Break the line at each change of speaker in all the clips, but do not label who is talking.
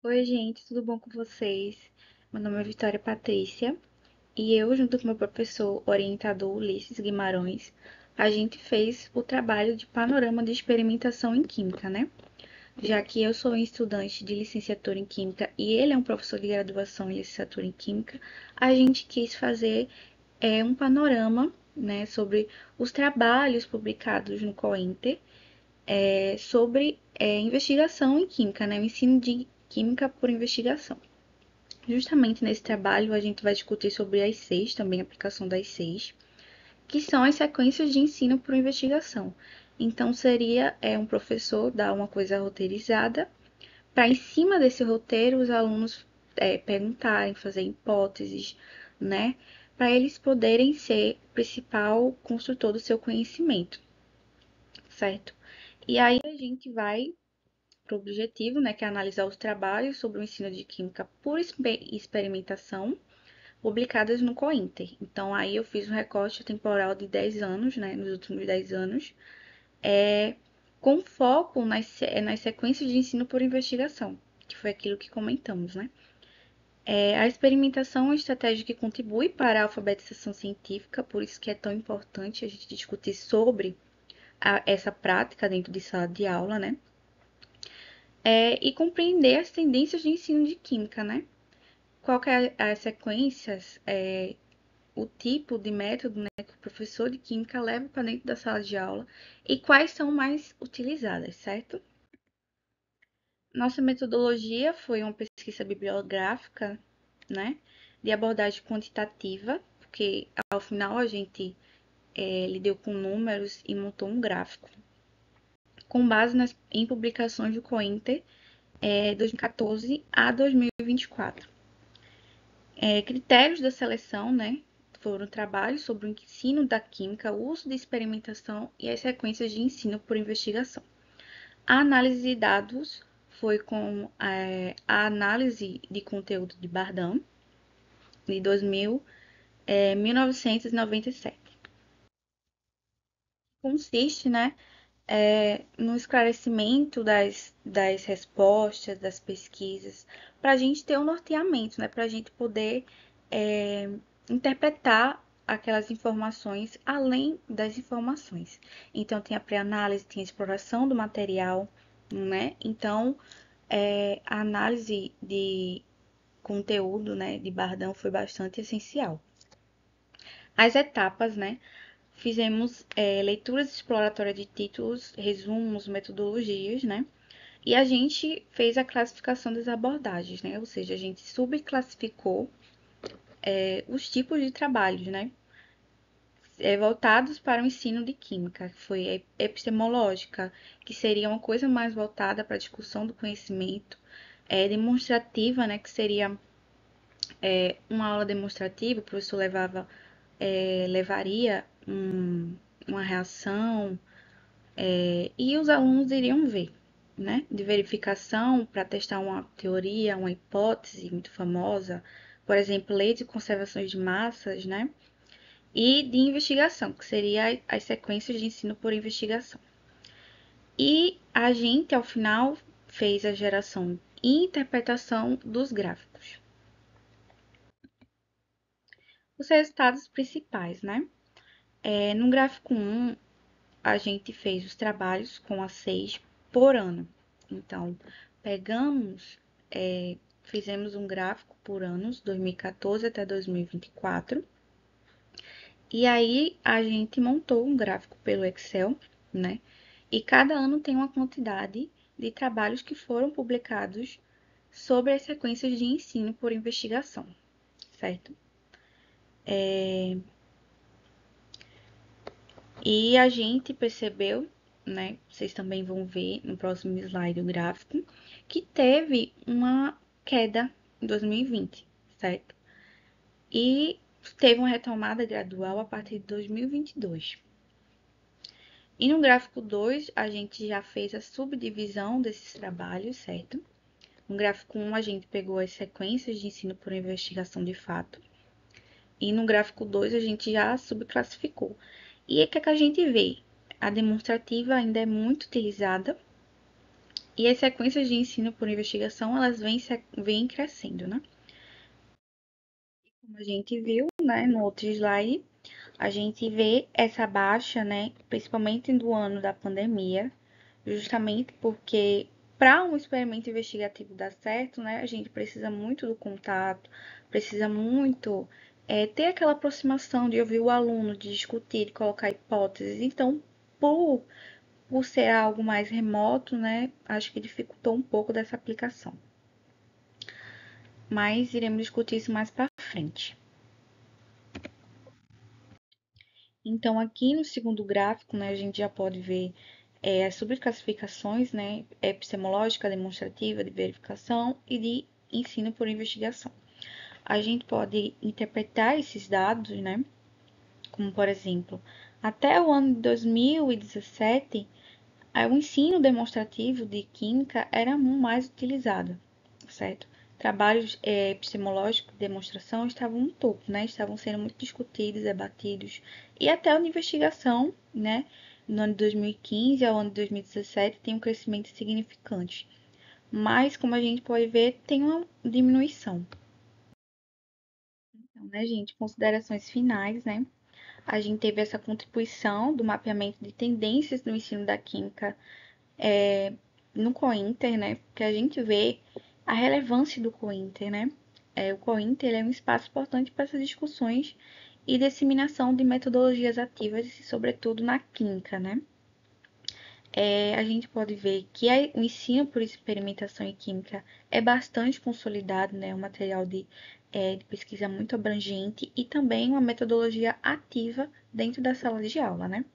Oi, gente, tudo bom com vocês? Meu nome é Vitória Patrícia e eu, junto com meu professor orientador Ulisses Guimarães, a gente fez o trabalho de panorama de experimentação em Química, né? Já que eu sou estudante de licenciatura em Química e ele é um professor de graduação em licenciatura em Química, a gente quis fazer um panorama, né, sobre os trabalhos publicados no COINTER sobre investigação em Química, né, o ensino de Química por investigação. Justamente nesse trabalho, a gente vai discutir sobre as seis, também a aplicação das seis, que são as sequências de ensino por investigação. Então, seria um professor dar uma coisa roteirizada, para em cima desse roteiro os alunos perguntarem, fazer hipóteses, né? Para eles poderem ser o principal construtor do seu conhecimento, certo? E aí a gente vai para o objetivo, né, que é analisar os trabalhos sobre o ensino de química por experimentação publicadas no COINTER. Então, aí eu fiz um recorte temporal de 10 anos, né, nos últimos 10 anos, com foco nas sequências de ensino por investigação, que foi aquilo que comentamos, né? A experimentação é uma estratégia que contribui para a alfabetização científica, por isso que é tão importante a gente discutir sobre essa prática dentro de sala de aula, né? E compreender as tendências de ensino de química, né? Qual que é as sequências, o tipo de método, né, que o professor de química leva para dentro da sala de aula e quais são mais utilizadas, certo? Nossa metodologia foi uma pesquisa bibliográfica, né, de abordagem quantitativa, porque ao final a gente lidou com números e montou um gráfico, com base em publicações do COINTER 2014 a 2024. Critérios da seleção, né? Foram trabalhos sobre o ensino da química, o uso de experimentação e as sequências de ensino por investigação. A análise de dados foi com a análise de conteúdo de Bardhan, de 1997. Consiste, né, no esclarecimento das respostas, das pesquisas, para a gente ter um norteamento, né, para a gente poder é, interpretar aquelas informações além das informações. Então, tem a pré-análise, tem a exploração do material, né? Então, a análise de conteúdo, né, de Bardão foi bastante essencial. As etapas, né? Fizemos leituras exploratórias de títulos, resumos, metodologias, né? E a gente fez a classificação das abordagens, né? Ou seja, a gente subclassificou os tipos de trabalhos, né? Voltados para o ensino de química, que foi epistemológica, que seria uma coisa mais voltada para a discussão do conhecimento, demonstrativa, né? Que seria uma aula demonstrativa, o professor levaria uma reação, e os alunos iriam ver, né? De verificação para testar uma teoria, uma hipótese muito famosa, por exemplo, lei de conservações de massas, né? E de investigação, que seria as sequências de ensino por investigação. E a gente, ao final, fez a geração e interpretação dos gráficos. Os resultados principais, né? No gráfico 1, a gente fez os trabalhos com a 6 por ano. Então, pegamos, fizemos um gráfico por anos, 2014 até 2024. E aí a gente montou um gráfico pelo Excel, né? E cada ano tem uma quantidade de trabalhos que foram publicados sobre as sequências de ensino por investigação, certo? E a gente percebeu, né? Vocês também vão ver no próximo slide o gráfico, que teve uma queda em 2020, certo? E teve uma retomada gradual a partir de 2022. E no gráfico 2, a gente já fez a subdivisão desses trabalhos, certo? No gráfico 1, a gente pegou as sequências de ensino por investigação de fato. E no gráfico 2, a gente já subclassificou. E o que é que a gente vê? A demonstrativa ainda é muito utilizada, E as sequências de ensino por investigação, elas vêm crescendo, né? Como a gente viu, né, no outro slide, a gente vê essa baixa, né, principalmente do ano da pandemia, justamente porque para um experimento investigativo dar certo, né, a gente precisa muito do contato, precisa muito ter aquela aproximação de ouvir o aluno, de discutir, de colocar hipóteses. Então, por, por ser algo mais remoto, né, acho que dificultou um pouco dessa aplicação. Mas iremos discutir isso mais para frente. Então, aqui no segundo gráfico, né, a gente já pode ver as subclassificações, né, epistemológica, demonstrativa, de verificação e de ensino por investigação. A gente pode interpretar esses dados, né, como por exemplo, até o ano de 2017, o ensino demonstrativo de química era mais utilizado, certo? Trabalhos epistemológicos de demonstração estavam no topo, né? Estavam sendo muito discutidos, debatidos, e até a investigação, né? No ano de 2015 ao ano de 2017 tem um crescimento significante. Mas, como a gente pode ver, tem uma diminuição. Então, né, gente, considerações finais, né? A gente teve essa contribuição do mapeamento de tendências no ensino da química no COINTER, né? Que a gente vê a relevância do COINTER, né? O COINTER é um espaço importante para essas discussões e disseminação de metodologias ativas, sobretudo na química, né? A gente pode ver que o ensino por experimentação em química é bastante consolidado, né? Um material de pesquisa muito abrangente e também uma metodologia ativa dentro da sala de aula, né?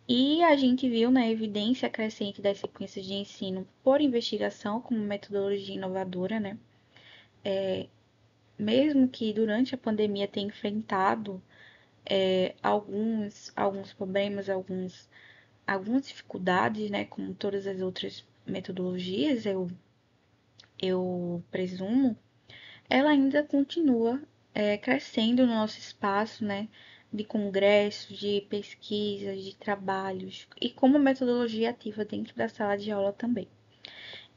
E a gente viu na evidência crescente das sequências de ensino por investigação como metodologia inovadora, né? Mesmo que durante a pandemia tenha enfrentado alguns problemas, algumas dificuldades, né? Como todas as outras metodologias, eu presumo, ela ainda continua crescendo no nosso espaço, né? De congressos, de pesquisas, de trabalhos e como metodologia ativa dentro da sala de aula também.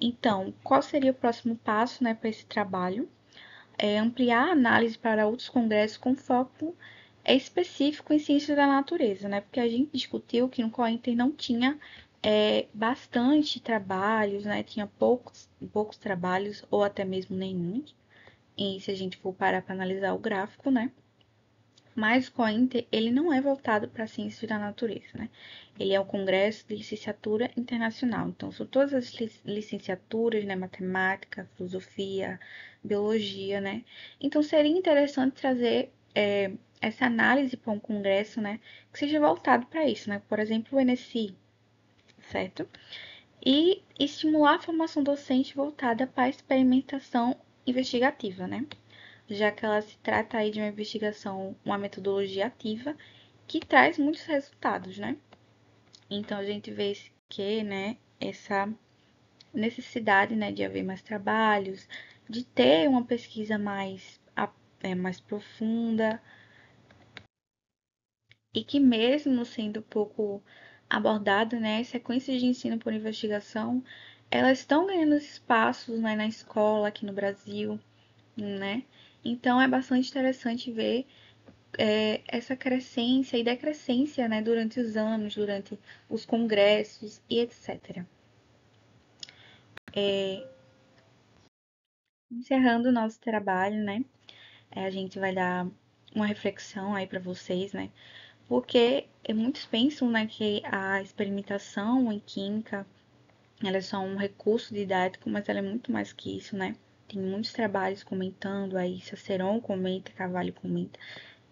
Então, qual seria o próximo passo, né, para esse trabalho? Ampliar a análise para outros congressos com foco específico em ciências da natureza, né? Porque a gente discutiu que no COINTER não tinha bastante trabalhos, né? Tinha poucos trabalhos, ou até mesmo nenhum. E se a gente for parar para analisar o gráfico, né? Mas o COINTER, ele não é voltado para a ciência da natureza, né? Ele é um congresso de licenciatura internacional. Então, são todas as licenciaturas, né? Matemática, filosofia, biologia, né? Então, seria interessante trazer essa análise para um congresso, né? Que seja voltado para isso, né? Por exemplo, o NSI, certo? E estimular a formação docente voltada para a experimentação investigativa, né? Já que ela se trata aí de uma investigação, uma metodologia ativa que traz muitos resultados, né? Então a gente vê que, né, essa necessidade, né, de haver mais trabalhos, de ter uma pesquisa mais profunda e que mesmo sendo pouco abordada, né, sequências de ensino por investigação, elas estão ganhando espaços, né, na escola aqui no Brasil, né? Então é bastante interessante ver essa crescência e decrescência, né, durante os anos, durante os congressos e etc. Encerrando o nosso trabalho, né, a gente vai dar uma reflexão aí para vocês, né, porque muitos pensam, né, que a experimentação em química ela é só um recurso didático, mas ela é muito mais que isso, né? Tem muitos trabalhos comentando aí, Ciceron comenta, Carvalho comenta,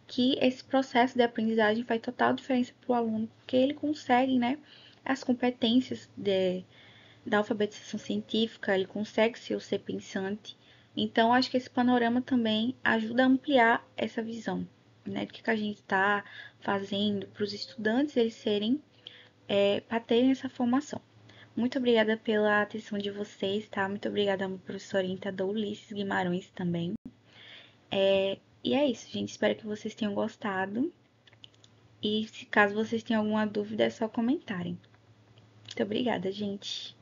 que esse processo de aprendizagem faz total diferença para o aluno, porque ele consegue, né, as competências da alfabetização científica, ele consegue ser pensante. Então, acho que esse panorama também ajuda a ampliar essa visão, né, do que a gente está fazendo para os estudantes eles serem, para terem essa formação. Muito obrigada pela atenção de vocês, tá? Muito obrigada ao meu professor orientador Ulisses Guimarães também. E é isso, gente. Espero que vocês tenham gostado. E se caso vocês tenham alguma dúvida, é só comentarem. Muito obrigada, gente.